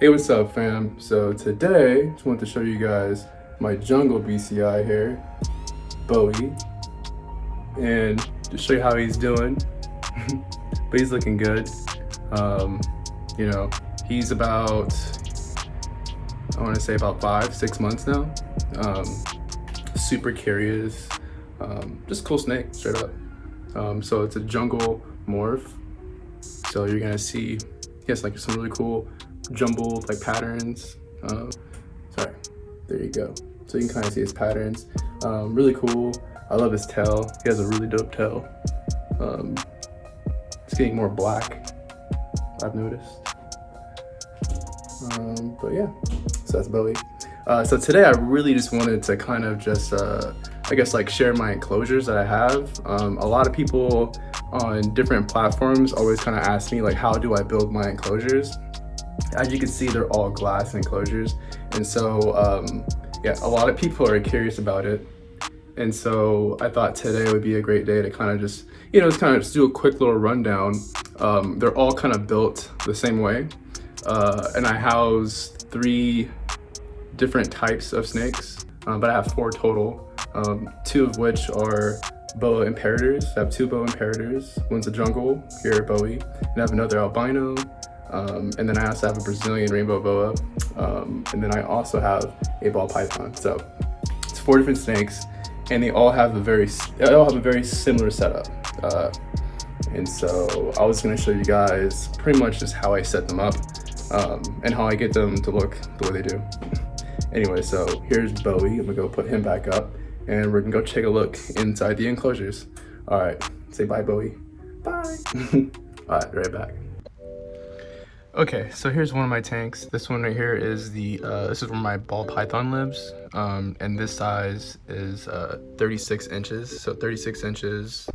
Hey, what's up, fam? So today, just wanted to show you guys my jungle BCI here, Bowie, and just show you how he's doing. But he's looking good. You know, he's about, I want to say about 5-6 months now. Super curious, just cool snake, straight up. So it's a jungle morph. So you're gonna see, he has like some really cool jumbled like patterns. Sorry, there you go. So you can kind of see his patterns. Really cool. I love his tail. He has a really dope tail. It's getting more black, I've noticed. But yeah, so that's Bowie. So today I really just wanted to kind of just, I guess like share my enclosures that I have. A lot of people on different platforms always kind of ask me like, how do I build my enclosures? As you can see, they're all glass enclosures. And so, yeah, a lot of people are curious about it. And so I thought today would be a great day to kind of just, you know, just do a quick little rundown. They're all kind of built the same way. And I house 3 different types of snakes, but I have 4 total. 2 of which are boa imperators. I have 2 boa imperators. One's a jungle, here at Bowie, and I have another albino. And then I also have a Brazilian rainbow boa. And then I also have a ball python. So it's 4 different snakes, and they all have a very similar setup. And so I was gonna show you guys pretty much just how I set them up, and how I get them to look the way they do. Anyway, so here's Bowie. I'm gonna go put him back up, and we're gonna go take a look inside the enclosures. All right, say bye, Bowie. Bye. All right, right back. Okay, so here's one of my tanks. This one right here is the, this is where my ball python lives. And this size is 36 inches. So 36 inches,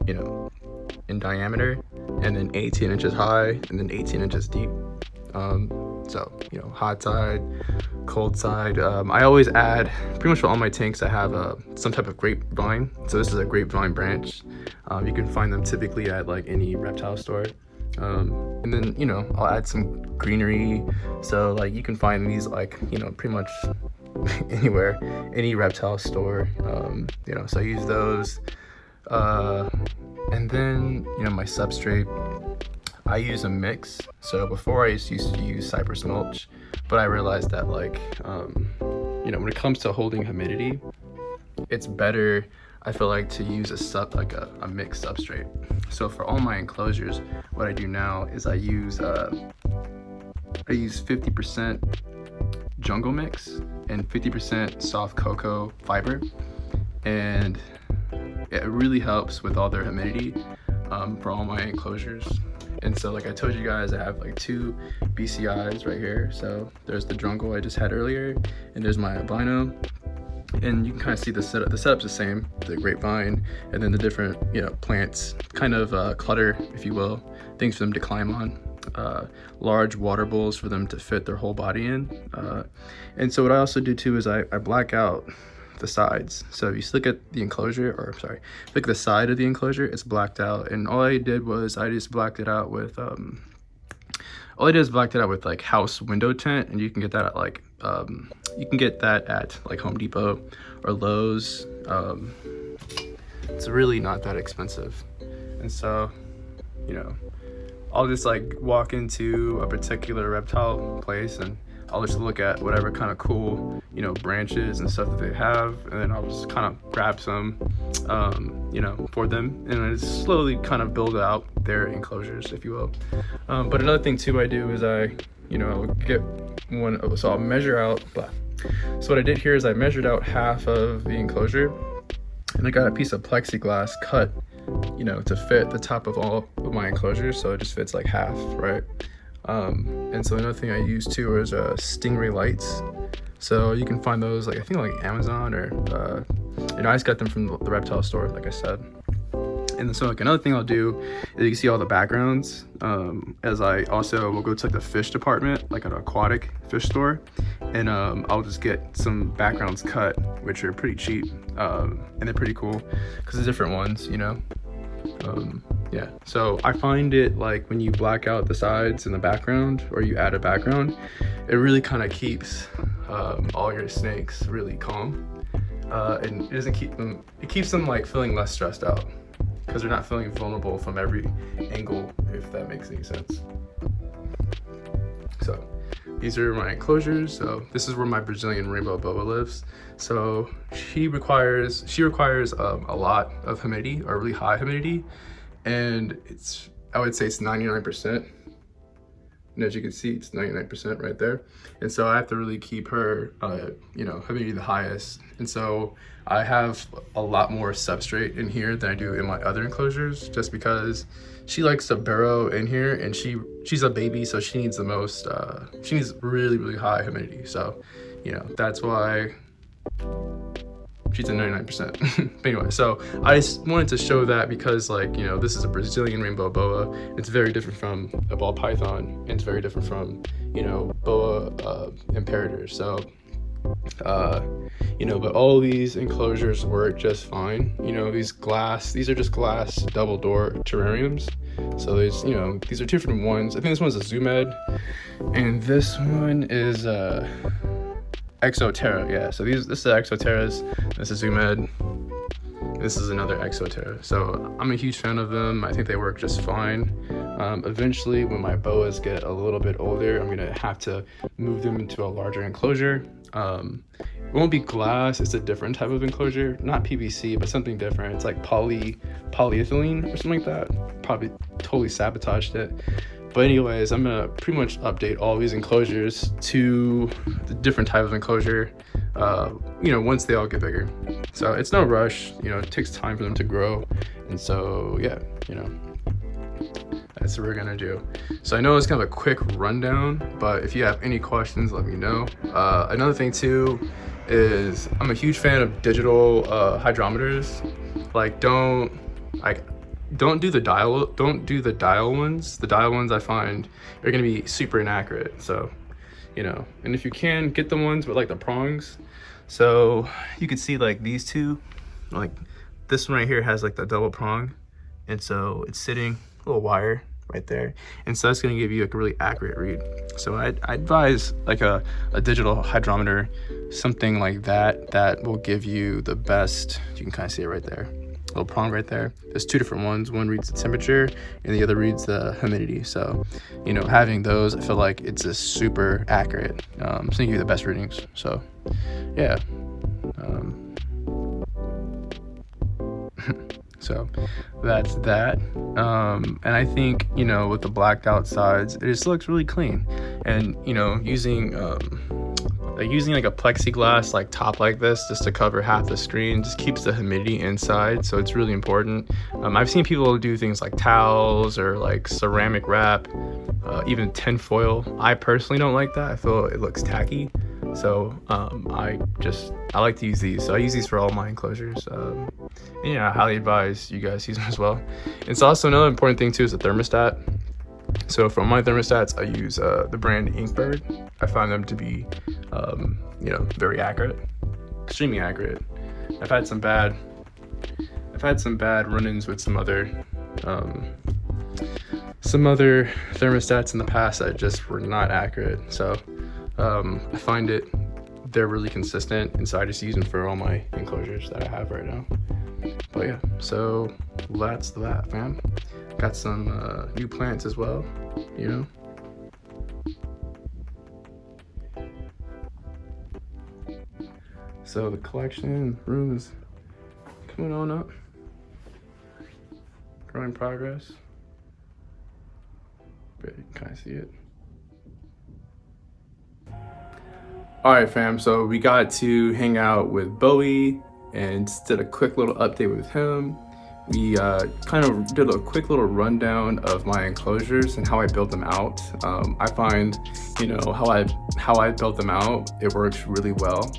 you know, in diameter, and then 18 inches high, and then 18 inches deep. So, you know, hot side, cold side. I always add, pretty much for all my tanks, I have some type of grapevine. So this is a grapevine branch. You can find them typically at like any reptile store. And then, you know, I'll add some greenery. So like you can find these like, you know, pretty much anywhere, any reptile store. You know, so I use those. And then, you know, my substrate, I use a mix. So before I used to use cypress mulch, but I realized that like, you know, when it comes to holding humidity, it's better, I feel like, to use a mixed substrate. So for all my enclosures, what I do now is I use 50% jungle mix and 50% soft cocoa fiber, and it really helps with all their humidity for all my enclosures. And so like I told you guys, I have like 2 BCIs right here. So there's the jungle I just had earlier, and there's my albino. And you can kind of see the setup. The setup's the same, the grapevine, and then the different, you know, plants, kind of clutter, if you will, things for them to climb on, large water bowls for them to fit their whole body in. And so what I also do too is I black out the sides. So if you look at the enclosure, or sorry, look at the side of the enclosure, it's blacked out. And all I did was I just blacked it out with, like house window tint, and you can get that at like, like Home Depot or Lowe's. It's really not that expensive. And so, you know, I'll just like walk into a particular reptile place, and I'll just look at whatever kind of cool, you know, branches and stuff that they have, and then I'll just kind of grab some, you know, for them, and I just slowly kind of build out their enclosures, if you will. But another thing too I do is I, you know, get one, so I'll measure out, so what I did here is I measured out half of the enclosure, and I got a piece of plexiglass cut, you know, to fit the top of all of my enclosures, so it just fits like half, right? And so another thing I use too is stingray lights. So you can find those like, I think like Amazon, or you know, I just got them from the reptile store, like I said. And so like another thing I'll do is, you can see all the backgrounds, as I also will go to like the fish department, like an aquatic fish store, and I'll just get some backgrounds cut, which are pretty cheap, and they're pretty cool because there's different ones, you know. Yeah, so I find it like when you black out the sides and the background, or you add a background, it really kind of keeps all your snakes really calm, and it doesn't keep them. It keeps them like feeling less stressed out because they're not feeling vulnerable from every angle, if that makes any sense. So these are my enclosures. So this is where my Brazilian rainbow boa lives. So she requires a lot of humidity, or really high humidity, and I would say it's 99%. And as you can see, it's 99% right there. And so I have to really keep her, humidity the highest. And so I have a lot more substrate in here than I do in my other enclosures, just because she likes to burrow in here, and she's a baby, so she needs the most, she needs really, really high humidity. So, that's why she's at 99%. But anyway, so I just wanted to show that because, this is a Brazilian rainbow boa. It's very different from a ball python, and it's very different from, boa Imperator. So, but all these enclosures work just fine. These are just glass double door terrariums. So these are two different ones. I think this one's a Zoomed, and this one is Exoterra. Yeah, so this is Exoterras, this is Zoomed, this is another Exoterra. So I'm a huge fan of them. I think they work just fine. Eventually, when my boas get a little bit older, I'm gonna have to move them into a larger enclosure. It won't be glass, it's a different type of enclosure, not PVC, but something different. It's like polyethylene or something like that. Probably totally sabotaged it. But anyways, I'm gonna pretty much update all these enclosures to the different type of enclosure, once they all get bigger. So it's no rush, it takes time for them to grow. And so, yeah, that's what we're gonna do. So I know it's kind of a quick rundown, but if you have any questions, let me know. Another thing too is I'm a huge fan of digital hydrometers. Don't do the dial ones. The dial ones I find are gonna be super inaccurate. So, and if you can, get the ones with like the prongs. So you can see like these two, like this one right here has like the double prong. And so it's sitting a little wire right there. And so that's gonna give you like a really accurate read. So I advise like a digital hydrometer, something like that will give you the best. You can kind of see it right there. Little prong right there. There's two different ones. One reads the temperature and the other reads the humidity. So, having those, I feel like it's just super accurate. So you give you the best readings. So, yeah. So that's that. And I think, with the blacked out sides, it just looks really clean. And, using like a plexiglass like top like this just to cover half the screen just keeps the humidity inside, so it's really important. I've seen people do things like towels or like ceramic wrap, even tin foil. I personally don't like that. I feel it looks tacky, so I like to use these. So I use these for all my enclosures, and I highly advise you guys use them as well. It's also another important thing too is the thermostat. So for my thermostats, I use the brand Inkbird. I find them to be, very accurate, extremely accurate. I've had some bad run-ins with some other thermostats in the past that just were not accurate. So I find they're really consistent, and so I just use them for all my enclosures that I have right now. But yeah, so that's that, fam. Got some new plants as well, So the collection room is coming on up. Growing progress. But you can kind of see it. All right, fam. So we got to hang out with Bowie and just did a quick little update with him. We kind of did a quick little rundown of my enclosures and how I built them out. I find, how I built them out, it works really well.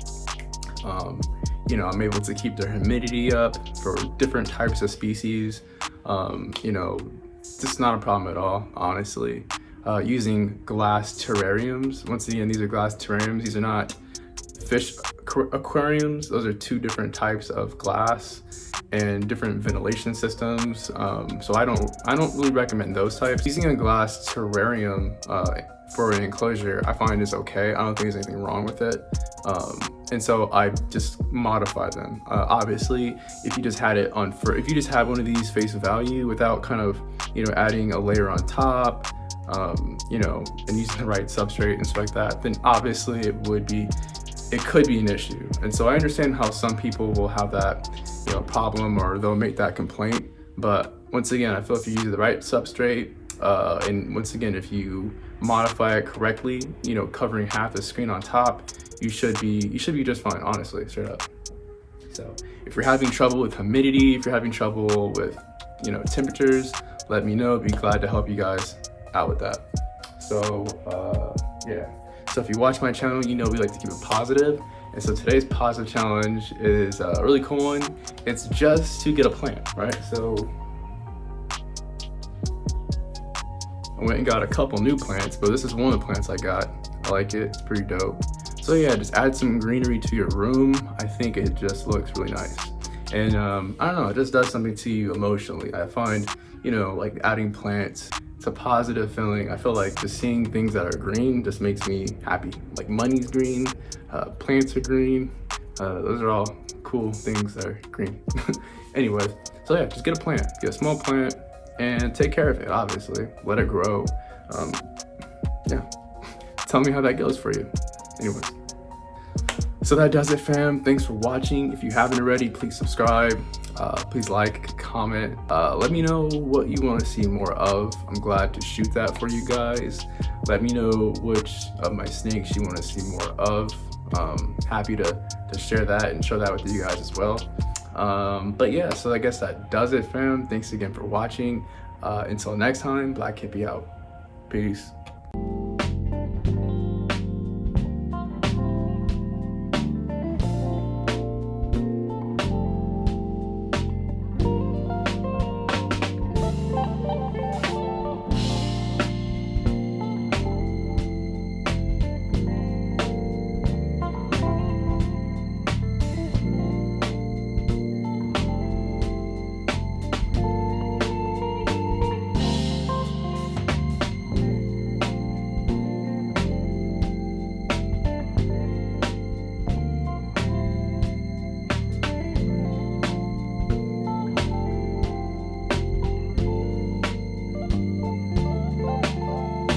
I'm able to keep their humidity up for different types of species. It's just not a problem at all, honestly. Using glass terrariums. Once again, these are glass terrariums. These are not fish aquariums, those are two different types of glass and different ventilation systems. So I don't really recommend those types. Using a glass terrarium for an enclosure, I find is okay. I don't think there's anything wrong with it. And so I just modify them. Obviously, if you just had it on if you just have one of these face value without kind of, adding a layer on top, and using the right substrate and stuff like that, then obviously it could be an issue. And so I understand how some people will have that, problem, or they'll make that complaint. But once again, I feel if you use the right substrate, and once again, if you modify it correctly, covering half the screen on top, you should be just fine, honestly, straight up. So if you're having trouble with humidity, if you're having trouble with, temperatures, let me know. I'd be glad to help you guys out with that. So yeah. So if you watch my channel, we like to keep it positive. And so today's positive challenge is a really cool one. It's just to get a plant, right? So I went and got a couple new plants, but this is one of the plants I got. I like it, it's pretty dope. So yeah, just add some greenery to your room. I think it just looks really nice. And I don't know, it just does something to you emotionally. I find, like adding plants, it's a positive feeling. I feel like just seeing things that are green just makes me happy. Like money's green, plants are green. Those are all cool things that are green. Anyways, so yeah, just get a plant, get a small plant, and take care of it, obviously. Let it grow. Yeah, tell me how that goes for you. Anyways, so that does it, fam. Thanks for watching. If you haven't already, please subscribe. Please like, comment. Let me know what you want to see more of. I'm glad to shoot that for you guys. Let me know which of my snakes you want to see more of. Happy to share that and show that with you guys as well. But yeah, so I guess that does it, fam. Thanks again for watching. Until next time, Blkhippiee out. Peace.